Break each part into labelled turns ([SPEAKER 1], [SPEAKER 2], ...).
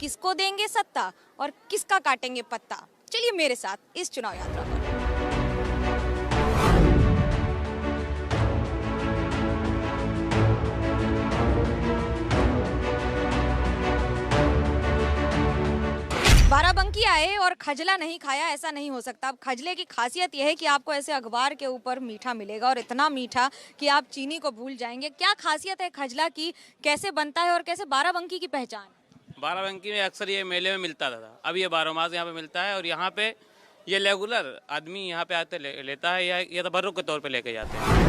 [SPEAKER 1] किसको देंगे सत्ता और किसका काटेंगे पत्ता। चलिए मेरे साथ इस चुनाव यात्रा पर। बाराबंकी आए और खजला नहीं खाया, ऐसा नहीं हो सकता। अब खजले की खासियत यह है कि आपको ऐसे अखबार के ऊपर मीठा मिलेगा और इतना मीठा कि आप चीनी को भूल जाएंगे। क्या खासियत है खजला की, कैसे बनता है और कैसे बाराबंकी की पहचान है?
[SPEAKER 2] बाराबंकी में अक्सर ये मेले में मिलता था, अब ये बारह मास यहाँ पे मिलता है और यहाँ पे ये रेगुलर आदमी यहाँ पे आते लेता है या तबर्रुक के तौर पे लेके जाते हैं।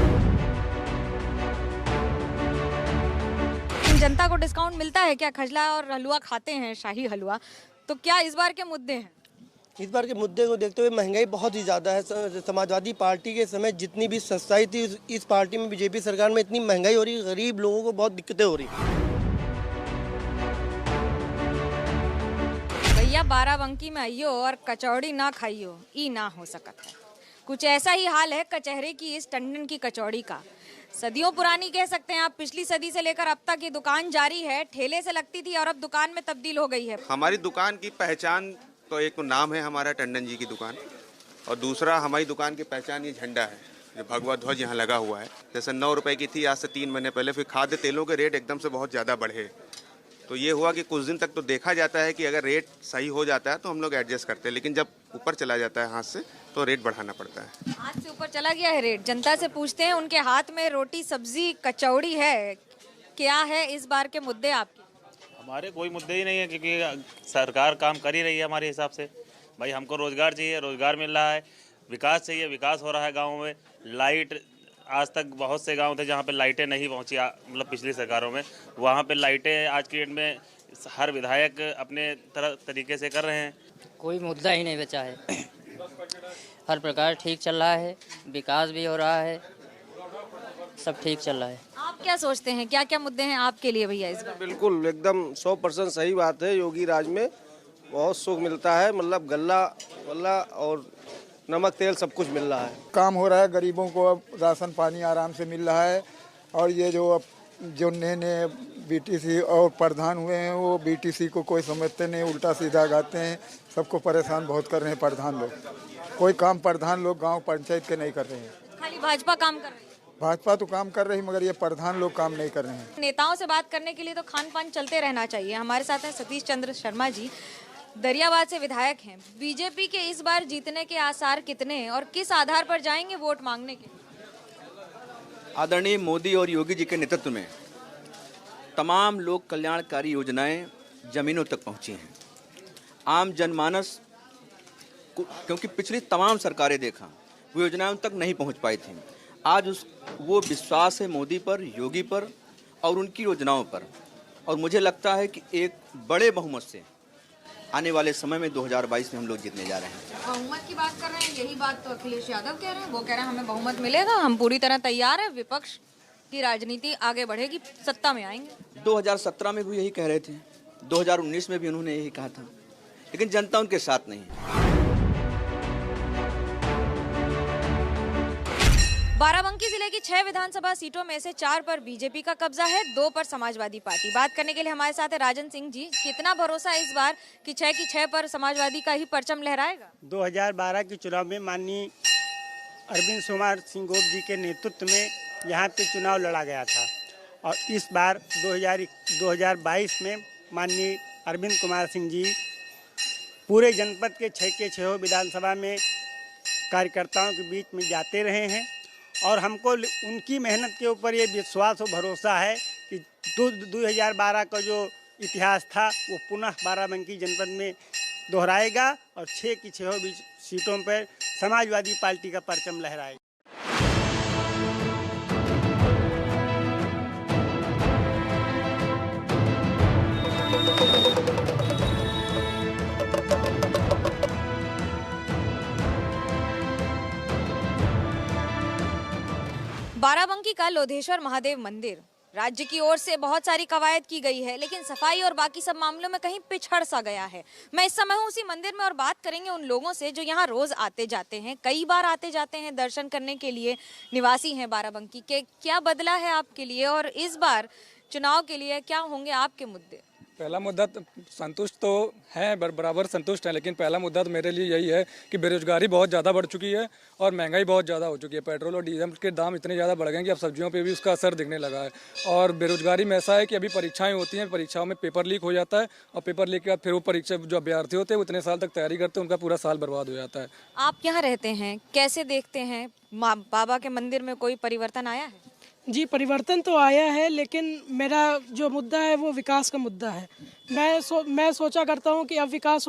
[SPEAKER 1] जनता को डिस्काउंट मिलता है क्या? खजला और हलवा खाते हैं, शाही हलवा, तो क्या इस बार के मुद्दे हैं?
[SPEAKER 3] इस बार के मुद्दे को देखते हुए महंगाई बहुत ही ज़्यादा है। समाजवादी पार्टी के समय जितनी भी सस्ताई थी, इस पार्टी में बीजेपी सरकार में इतनी महंगाई हो रही, गरीब लोगों को बहुत दिक्कतें हो रही।
[SPEAKER 1] भैया बाराबंकी में आइयो और कचौड़ी ना खाइयो, ई ना हो सकता है। कुछ ऐसा ही हाल है कचहरे की इस टंडन की कचौड़ी का। सदियों पुरानी कह सकते हैं आप, पिछली सदी से लेकर अब तक ये दुकान जारी है। ठेले से लगती थी और अब दुकान में तब्दील हो गई है।
[SPEAKER 4] हमारी दुकान की पहचान तो एक नाम है हमारा टंडन जी की दुकान, और दूसरा हमारी दुकान की पहचान ये झंडा है जो भगवा ध्वज यहाँ लगा हुआ है। जैसे 9 रुपए की थी आज से 3 महीने पहले, फिर खाद्य तेलों के रेट एकदम से बहुत ज़्यादा बढ़े, तो ये हुआ कि कुछ दिन तक तो देखा जाता है कि अगर रेट सही हो जाता है तो हम लोग एडजस्ट करते हैं, लेकिन जब ऊपर चला जाता है हाथ से तो रेट बढ़ाना पड़ता है।
[SPEAKER 1] हाथ से ऊपर चला गया है रेट। जनता से पूछते हैं, उनके हाथ में रोटी सब्जी कचौड़ी है, क्या है इस बार के मुद्दे आपके?
[SPEAKER 5] हमारे कोई मुद्दे ही नहीं है, क्योंकि सरकार काम कर ही रही है हमारे हिसाब से। भाई हमको रोजगार चाहिए, रोजगार मिल रहा है। विकास चाहिए, विकास हो रहा है गाँव में। लाइट, आज तक बहुत से गांव थे जहां पे लाइटें नहीं पहुंची, मतलब पिछली सरकारों में, वहां पे लाइटें आज की डेट में हर विधायक अपने तरीके से कर रहे हैं।
[SPEAKER 6] कोई मुद्दा ही नहीं बचा है। हर प्रकार ठीक चल रहा है, विकास भी हो रहा है, सब ठीक चल रहा है।
[SPEAKER 1] आप क्या सोचते हैं, क्या क्या मुद्दे हैं आपके लिए भैया इस बार?
[SPEAKER 3] बिल्कुल एकदम 100% सही बात है। योगी राज में बहुत सुख मिलता है, मतलब गल्ला वल्ला और नमक तेल सब कुछ मिल रहा है।
[SPEAKER 7] काम हो रहा है, गरीबों को अब राशन पानी आराम से मिल रहा है। और ये जो नए बीटीसी और प्रधान हुए हैं, वो बीटीसी को कोई समझते नहीं, उल्टा सीधा गाते हैं, सबको परेशान बहुत कर रहे हैं प्रधान लोग। कोई काम प्रधान लोग गांव पंचायत के नहीं कर रहे हैं,
[SPEAKER 1] खाली भाजपा काम कर रही है।
[SPEAKER 7] भाजपा तो काम कर रही, मगर ये प्रधान लोग काम नहीं कर रहे हैं।
[SPEAKER 1] नेताओं से बात करने के लिए तो खान पान चलते रहना चाहिए। हमारे साथ हैं सतीश चंद्र शर्मा जी, दरियाबाद से विधायक हैं। बीजेपी के इस बार जीतने के आसार कितने और किस आधार पर जाएंगे वोट मांगने के?
[SPEAKER 8] आदरणीय मोदी और योगी जी के नेतृत्व में तमाम लोक कल्याणकारी योजनाएं जमीनों तक पहुंची हैं। आम जनमानस क्योंकि पिछली तमाम सरकारें देखा, वो योजनाएं उन तक नहीं पहुंच पाई थी। आज वो विश्वास है मोदी पर, योगी पर और उनकी योजनाओं पर, और मुझे लगता है कि एक बड़े बहुमत से आने वाले समय में 2022 में हम लोग जीतने जा रहे हैं।
[SPEAKER 1] बहुमत की बात कर रहे हैं, यही बात तो अखिलेश यादव कह रहे हैं। वो कह रहे हैं हमें बहुमत मिलेगा, हम पूरी तरह तैयार है, विपक्ष की राजनीति आगे बढ़ेगी, सत्ता में आएंगे।
[SPEAKER 8] 2017 में भी यही कह रहे थे, 2019 में भी उन्होंने यही कहा था, लेकिन जनता उनके साथ नहीं है।
[SPEAKER 1] बाराबंकी जिले की 6 विधानसभा सीटों में से 4 पर बीजेपी का कब्जा है, 2 पर समाजवादी पार्टी। बात करने के लिए हमारे साथ है राजन सिंह जी। कितना भरोसा है इस बार कि 6 की 6 पर समाजवादी का ही परचम लहराएगा?
[SPEAKER 9] 2012 के चुनाव में माननीय अरविंद कुमार सिंह गोप जी के नेतृत्व में यहाँ पे चुनाव लड़ा गया था, और इस बार 2022 में माननीय अरविंद कुमार सिंह जी पूरे जनपद के 6 के 6 विधानसभा में कार्यकर्ताओं के बीच में जाते रहे हैं, और हमको उनकी मेहनत के ऊपर ये विश्वास और भरोसा है कि 2012 का जो इतिहास था वो पुनः बाराबंकी जनपद में दोहराएगा और 6 की 6 सीटों पर समाजवादी पार्टी का परचम लहराएगा।
[SPEAKER 1] बाराबंकी का लोधेश्वर महादेव मंदिर राज्य की ओर से बहुत सारी कवायद की गई है, लेकिन सफाई और बाकी सब मामलों में कहीं पिछड़ सा गया है। मैं इस समय हूँ उसी मंदिर में और बात करेंगे उन लोगों से जो यहाँ रोज आते जाते हैं, कई बार आते जाते हैं दर्शन करने के लिए, निवासी हैं बाराबंकी के। क्या बदला है आपके लिए और इस बार चुनाव के लिए क्या होंगे आपके मुद्दे?
[SPEAKER 10] पहला मुद्दा तो संतुष्ट तो है, बराबर संतुष्ट है, लेकिन पहला मुद्दा तो मेरे लिए यही है कि बेरोजगारी बहुत ज़्यादा बढ़ चुकी है और महंगाई बहुत ज़्यादा हो चुकी है। पेट्रोल और डीजल के दाम इतने ज़्यादा बढ़ गए हैं कि अब सब्जियों पे भी उसका असर दिखने लगा है। और बेरोजगारी में ऐसा है कि अभी परीक्षाएं होती हैं, परीक्षाओं में पेपर लीक हो जाता है और पेपर लीक के बाद फिर वो परीक्षा जो अभ्यर्थी होते हैं वो इतने साल तक तैयारी करते हैं, उनका पूरा साल बर्बाद हो जाता है।
[SPEAKER 1] आप यहाँ रहते हैं, कैसे देखते हैं बाबा के मंदिर में कोई परिवर्तन आया है?
[SPEAKER 11] जी, परिवर्तन तो आया है, लेकिन मेरा जो मुद्दा है वो विकास का मुद्दा है। मैं सोचा करता हूँ कि अब विकास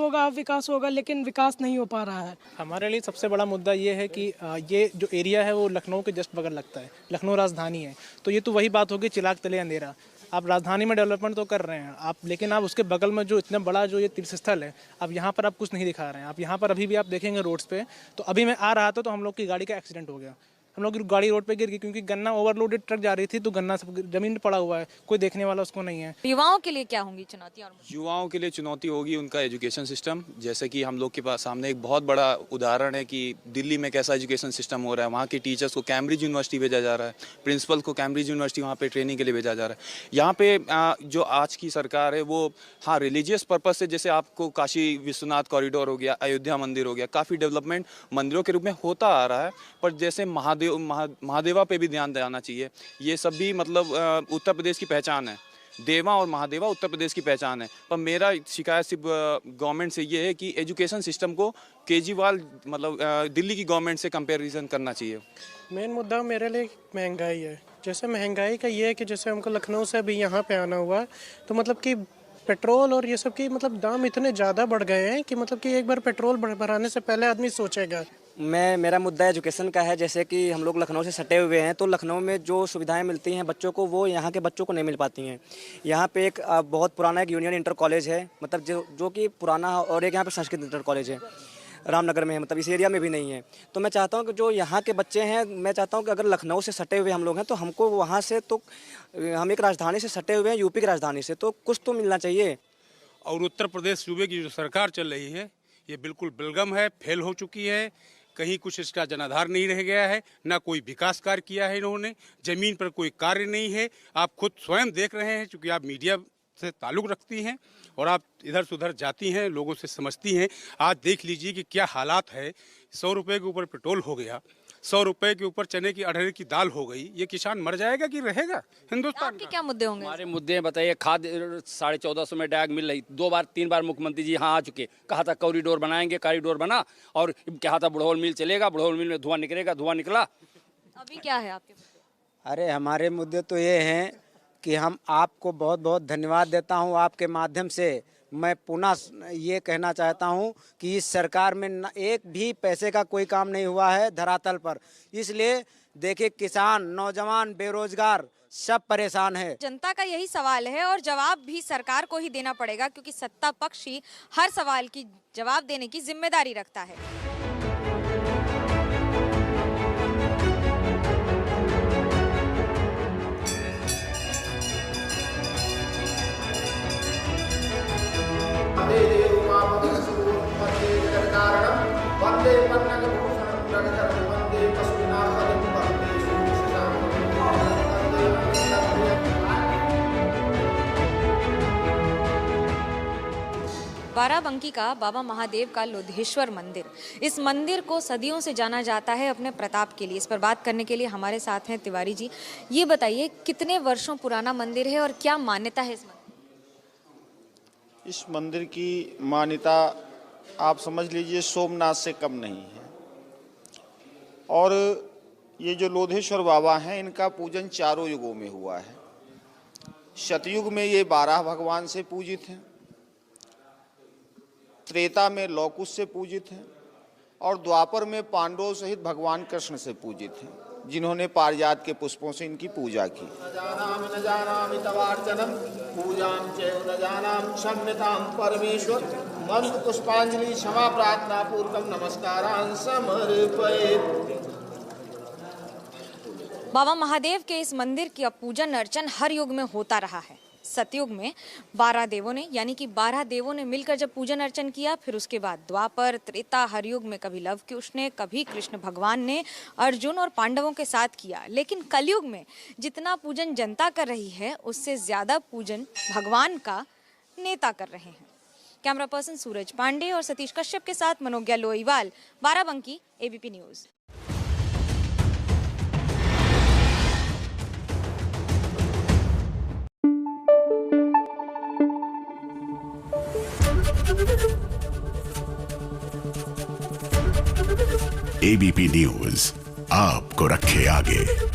[SPEAKER 11] होगा, लेकिन विकास नहीं हो पा रहा है।
[SPEAKER 12] हमारे लिए सबसे बड़ा मुद्दा ये है कि ये जो एरिया है वो लखनऊ के जस्ट बगल लगता है, लखनऊ राजधानी है, तो ये तो वही बात होगी चिराग तले अंधेरा। आप राजधानी में डेवलपमेंट तो कर रहे हैं आप, लेकिन आप उसके बगल में जो इतना बड़ा जो ये तीर्थ स्थल है, अब यहाँ पर आप कुछ नहीं दिखा रहे हैं। आप यहाँ पर अभी भी आप देखेंगे रोड्स पे, तो अभी मैं आ रहा था तो हम लोग की गाड़ी का एक्सीडेंट हो गया, हम लोग की गाड़ी रोड पे गिर गई क्योंकि गन्ना ओवरलोडेड ट्रक जा रही थी, तो गन्ना सब जमीन पे पड़ा हुआ है, कोई देखने वाला उसको नहीं है।
[SPEAKER 1] युवाओं के लिए क्या होंगी चुनौतियाँ?
[SPEAKER 13] युवाओं के लिए चुनौती होगी उनका एजुकेशन सिस्टम। जैसे कि हम लोग के पास सामने एक बहुत बड़ा उदाहरण है कि दिल्ली में कैसा एजुकेशन सिस्टम हो रहा है। वहाँ के टीचर्स को कैम्ब्रिज यूनिवर्सिटी भेजा जा रहा है, प्रिंसिपल को कैम्ब्रिज यूनिवर्सिटी वहाँ पे ट्रेनिंग के लिए भेजा जा रहा है। यहाँ पे जो आज की सरकार है वो हाँ रिलीजियस पर्पज से, जैसे आपको काशी विश्वनाथ कॉरिडोर हो गया, अयोध्या मंदिर हो गया, काफ़ी डेवलपमेंट मंदिरों के रूप में होता आ रहा है, पर जैसे महादेवा पे भी ध्यान देना चाहिए। ये सब भी मतलब उत्तर प्रदेश की पहचान है, देवा और महादेवा उत्तर प्रदेश की पहचान है। पर मेरा शिकायत सिर्फ गवर्नमेंट से ये है कि एजुकेशन सिस्टम को केजरीवाल मतलब दिल्ली की गवर्नमेंट से कंपैरिजन करना चाहिए।
[SPEAKER 12] मेन मुद्दा मेरे लिए महंगाई है। जैसे महंगाई का ये है कि जैसे हमको लखनऊ से अभी यहाँ पे आना हुआ, तो मतलब कि पेट्रोल और ये सब की मतलब दाम इतने ज़्यादा बढ़ गए हैं कि मतलब कि एक बार पेट्रोल भराने से पहले आदमी सोचेगा।
[SPEAKER 14] मेरा मुद्दा एजुकेशन का है। जैसे कि हम लोग लखनऊ से सटे हुए हैं, तो लखनऊ में जो सुविधाएं मिलती हैं बच्चों को, वो यहाँ के बच्चों को नहीं मिल पाती हैं। यहाँ पे एक बहुत पुराना एक यूनियन इंटर कॉलेज है, मतलब जो कि पुराना, और एक यहाँ पे संस्कृत इंटर कॉलेज है रामनगर में है, मतलब इस एरिया में भी नहीं है। तो मैं चाहता हूँ कि जो यहाँ के बच्चे हैं, मैं चाहता हूँ कि अगर लखनऊ से सटे हुए हम लोग हैं तो हमको वहाँ से, तो हम एक राजधानी से सटे हुए हैं, यूपी की राजधानी से, तो कुछ तो मिलना चाहिए।
[SPEAKER 15] और उत्तर प्रदेश सूबे की जो सरकार चल रही है ये बिल्कुल बलगम है, फेल हो चुकी है। कहीं कुछ इसका जनाधार नहीं रह गया है, ना कोई विकास कार्य किया है इन्होंने, जमीन पर कोई कार्य नहीं है। आप खुद स्वयं देख रहे हैं, क्योंकि आप मीडिया से ताल्लुक़ रखती हैं और आप इधर से उधर जाती हैं, लोगों से समझती हैं। आज देख लीजिए कि क्या हालात है। 100 रुपये के ऊपर पेट्रोल हो गया, 100 रुपये के ऊपर चने की अरहर की दाल हो गई। ये किसान मर जाएगा कि रहेगा हिंदुस्तान?
[SPEAKER 1] आपके क्या मुद्दे होंगे?
[SPEAKER 16] हमारे मुद्दे बताइए। खाद 1450 में डैग मिल रही, 2 बार 3 बार मुख्यमंत्री जी यहाँ आ चुके, कहा था कॉरिडोर बनाएंगे, कॉरिडोर बना, और कहा था बुढ़ौल मिल चलेगा, बुढ़ौल मिल में धुआं निकलेगा, धुआं निकला।
[SPEAKER 1] अभी क्या है आपके?
[SPEAKER 14] अरे हमारे मुद्दे तो ये हैं कि हम आपको बहुत बहुत धन्यवाद देता हूँ। आपके माध्यम से मैं पुनः ये कहना चाहता हूँ कि इस सरकार में एक भी पैसे का कोई काम नहीं हुआ है धरातल पर। इसलिए देखिए, किसान, नौजवान, बेरोजगार सब परेशान है।
[SPEAKER 1] जनता का यही सवाल है और जवाब भी सरकार को ही देना पड़ेगा, क्योंकि सत्ता पक्ष ही हर सवाल की जवाब देने की जिम्मेदारी रखता है। बाराबंकी का बाबा महादेव का लोधेश्वर मंदिर, इस मंदिर को सदियों से जाना जाता है अपने प्रताप के लिए। इस पर बात करने के लिए हमारे साथ हैं तिवारी जी। ये बताइए, कितने वर्षों पुराना मंदिर है और क्या मान्यता है इस मंदिर?
[SPEAKER 17] इस मंदिर की मान्यता आप समझ लीजिए सोमनाथ से कम नहीं है। और ये जो लोधेश्वर बाबा हैं, इनका पूजन चारों युगों में हुआ है। सतयुग में ये 12 भगवान से पूजित हैं, त्रेता में लौकुश से पूजित हैं, और द्वापर में पांडवों सहित भगवान कृष्ण से पूजित हैं, जिन्होंने पारिजात के पुष्पों से इनकी पूजा की। परमेश्वर मंत्र पुष्पांजलि क्षमा प्रार्थना पूर्वकम नमस्कारान् समर्पये।
[SPEAKER 1] बाबा महादेव के इस मंदिर की पूजन अर्चन हर युग में होता रहा है। सतयुग में 12 देवों ने, यानी कि 12 देवों ने मिलकर जब पूजन अर्चन किया, फिर उसके बाद द्वापर, त्रेता, हर युग में कभी लवकुश ने, कभी कृष्ण भगवान ने अर्जुन और पांडवों के साथ किया। लेकिन कलयुग में जितना पूजन जनता कर रही है, उससे ज्यादा पूजन भगवान का नेता कर रहे हैं। कैमरा पर्सन सूरज पांडे और सतीश कश्यप के साथ Manogya Loiwal, Barabanki, ABP news.
[SPEAKER 18] ABP news आपको रखे आगे।